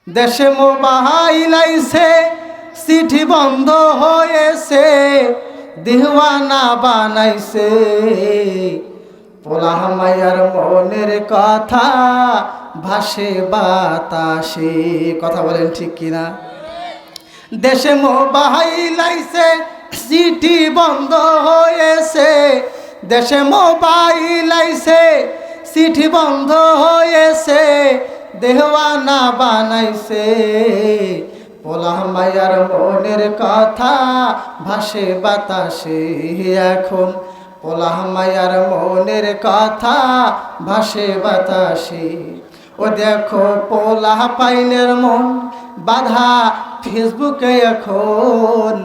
দেশে মোবাইল আইছে, চিঠি বন্ধ হয়েছে, দিওয়ানা বানাইছে। পোলা মাইয়ার মনের কথা ভাসে বাতাসে। কথা বলেন ঠিক কিনা? দেশে মোবাইল আইছে, চিঠি বন্ধ হয়েছে। দেশে মোবাইল আইছে, চিঠি বন্ধ হয়েছে, দেওয়ানা বানাইছে। পোলা মাইয়ার মনের কথা ভাসে বাতাসে এখন। পোলা মাইয়ার মনের কথা ভাসে বাতাসে। ও দেখো পোলা পাইনের মন বাধা ফেসবুকে এখন।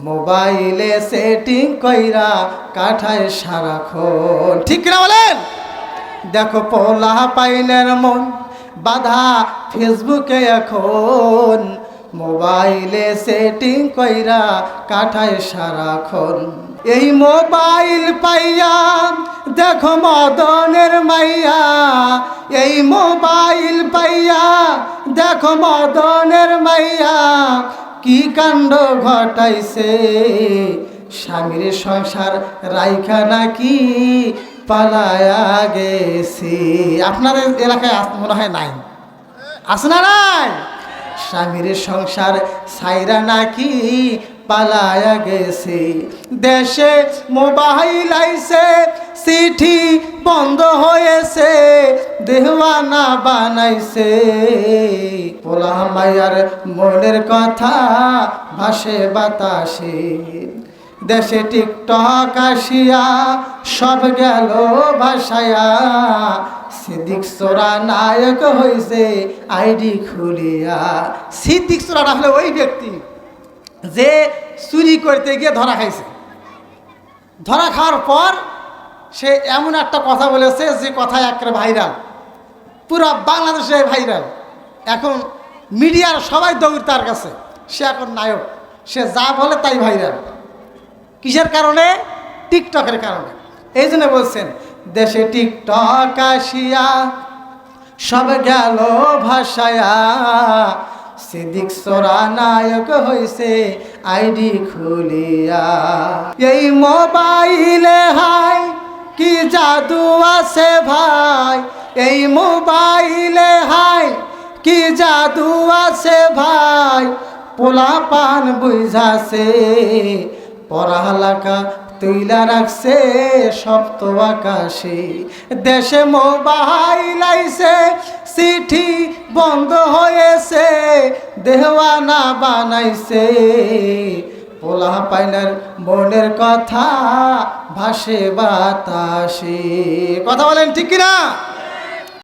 মোবাইলে সেটিং কইরা কাঠায় সারাক্ষণ। ঠিক না বলেন? দেখো পোলা পাইনের মন বাধা ফেসবুকে এখন। মোবাইলে সেটিং কইরা কাঠায় সারাক্ষণ। এই মোবাইল পাইয়া দেখো মদনের মাইয়া। এই মোবাইল পাইয়া দেখো মদনের মাইয়া কি কাণ্ড ঘটাইছে। স্বামীর সংসার রাইখা নাকি পালায়া গেছে। আপনাদের এলাকায় মনে হয় নাই, আছে না? নাই। স্বামীর সংসার ছাইরা নাকি পালায়া গেছে। দেশে মোবাইল আইছে, চিঠি বন্ধ হয়েছে, দেওয়ানা বানাইছে। পোলা মাইয়ার মনের কথা ভাসে বাতাসে। দেশে টিকটক আসিয়া সব গেল ভাসায়া। সিদ্দিক চোরা নায়ক হয়েছে আইডি খুলিয়া। সিদ্দিক চোরাটা হলে ওই ব্যক্তি যে চুরি করতে গিয়ে ধরা খাইছে। ধরা খাওয়ার পর সে এমন একটা কথা বলেছে যে কথা একেবারে ভাইরাল, পুরো বাংলাদেশে ভাইরাল। এখন মিডিয়ার সবাই দৌড় তার কাছে। সে এখন নায়ক, সে যা বলে তাই ভাইরাল। কিসের কারণে? টিকটকের কারণে। এই জন্য বলছেন দেশে টিকটক আসিয়া সব গেল ভাসায়া। সিদ্দিক চোরা নায়ক হইছে আইডি খুলিয়া। এই মোবাইলে হাই কি জাদু আছে ভাই। এই মোবাইলে হাই কি জাদু আছে ভাই। পোলা পান বুঝাছে, পড়ালেখা তুইলা রাখছে সপ্ত আকাশে। দেশে মোবাইল আইছে, চিঠি বন্ধ হয়েছে, দেওয়ানা বানাইছে। পোলা পাইনার মনের কথা ভাসে বাতাসে। কথা বলেন ঠিক কিনা?